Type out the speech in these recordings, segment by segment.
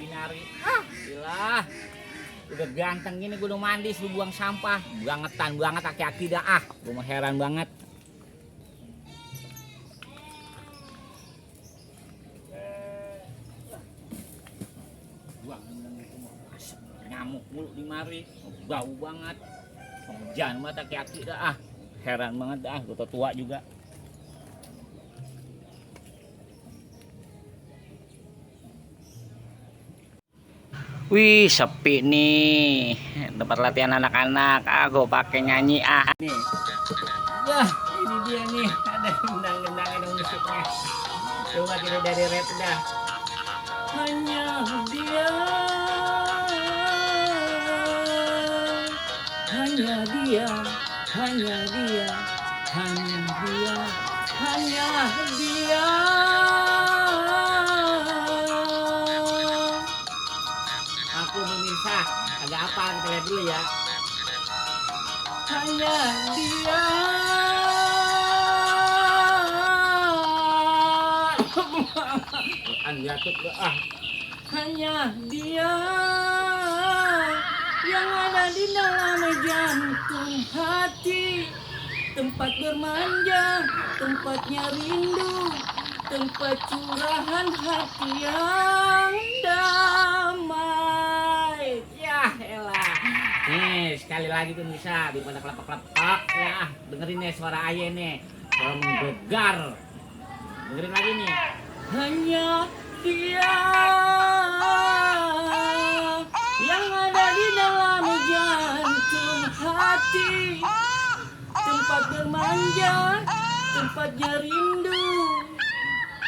binari. Gila. Udah ganteng gini gue udah mandi suruh buang sampah. Bangetan banget aki-aki dah ah. Gue mah heran banget. Buang nyamuk mulu di mari. Bau banget. Jangan mah aki-aki dah ah. Heran banget dah, gue tua juga. Wih, sepi nih. Tempat latihan anak-anak. Aku pakai nyanyi nih. Wah, ini dia nih. Ada gendang-gendang ada musiknya. Coba kita dari rap dah. Hanya dia. Hanya dia. Hanya dia. Hanya dia. Hanya dia. Aku pemirsa, ada apa kita lihat dulu ya. Hanya dia. Jatuh ah. Hanya dia yang ada di dalam jantung hati, tempat bermanja, tempatnya rindu, tempat curahan hati yang damai. Ya elah. Nih sekali lagi tuh bisa daripada kelepak-kelepak ya. Dengerin nih suara ayah nih. Suara menggelegar. Dengerin lagi nih. Hanya dia yang ada di dalam jantung hati, tempat bermanja, tempatnya rindu,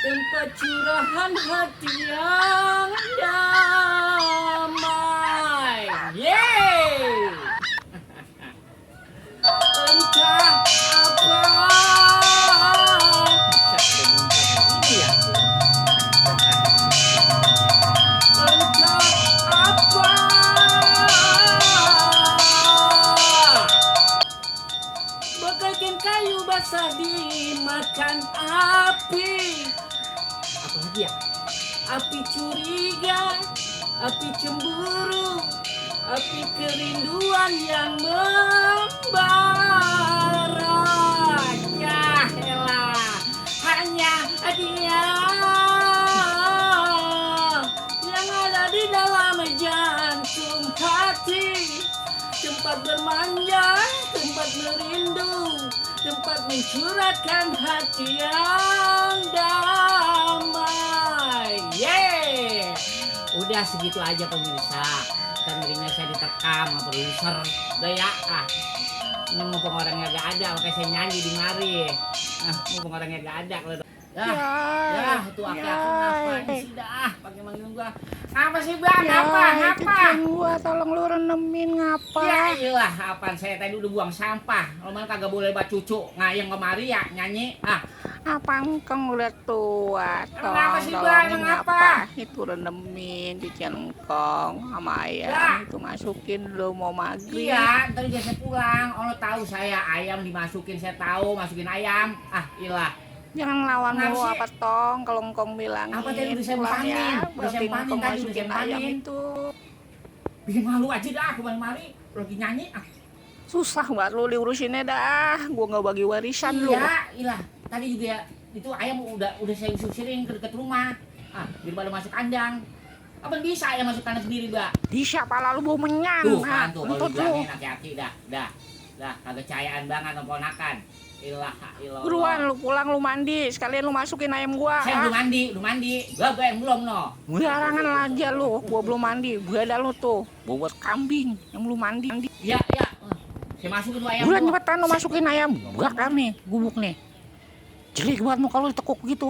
tempat curahan hati yang damai. Yeay. Entah apa. Ini ya. Entah apa. Bagaikan kayu basah dimakan api. Apalagi ya? Api curiga, api cemburu, api kerinduan yang membara. Ya elah, hanya dia yang ada di dalam jantung hati, tempat bermanja, tempat merindu, tempat mencurahkan hati yang damai. Yeay. Udah segitu aja pemirsa. Kan dirinya saya diterkam sama produser. Udah ya ah. Ini mumpung orangnya gak ada, makanya saya nyanyi di mari. Ah, mumpung orangnya gak ada kalau ya, itu aki-aki ngapain sih dah pakai manggil gua. Apa sih bang? Ngapa? Gua tolong lu renemin ngapa? Ya iyalah, apaan saya tadi udah buang sampah. Lo mana kagak boleh buat cucu ngayang kemari ya nyanyi. Ah, Apa engkong udah tua? Kenapa sih, Bang? Tolongin Ngapa? Itu renemin cucian engkong sama ayam Ya. itu masukin lu mau maghrib. iya, ntar biasa pulang. Oh, lo tahu saya ayam dimasukin, saya tahu masukin ayam. Ah, iyalah. Jangan lawan Kenapa lu sih? apa tong kalau engkong bilangin. Apa tadi udah saya pulang panin? ya, Udah berarti saya panin engkong tadi, udah masukin saya ayam panin. itu. Bikin malu aja dah aku mari lagi nyanyi. Ah, Susah banget lu diurusinnya dah. Gua nggak bagi warisan lu. iya, iyalah. Tadi juga ya, itu ayam udah saya usirin ke dekat rumah. Ah, daripada masuk kandang. Apa bisa ayam masuk kandang sendiri, Mbak? Di siapa lalu bau menyan. Tuh, kan tuh kalau Entut lu. dibilangin hati-hati dah. Kagak cayaan banget sama ponakan. Ilaha illallah. Buruan lu pulang lu mandi, sekalian lu masukin ayam gua. Saya belum mandi. Gua yang belum no. Barangan aja lu, gua belum mandi. Gua ada lu tuh, bobot kambing yang belum mandi. Ya. Saya masukin tuh ayam. Bulan gua. cepetan lu masukin ayam. Gua kan nih, gubuk nih. Jelek banget muka lu ditekuk gitu.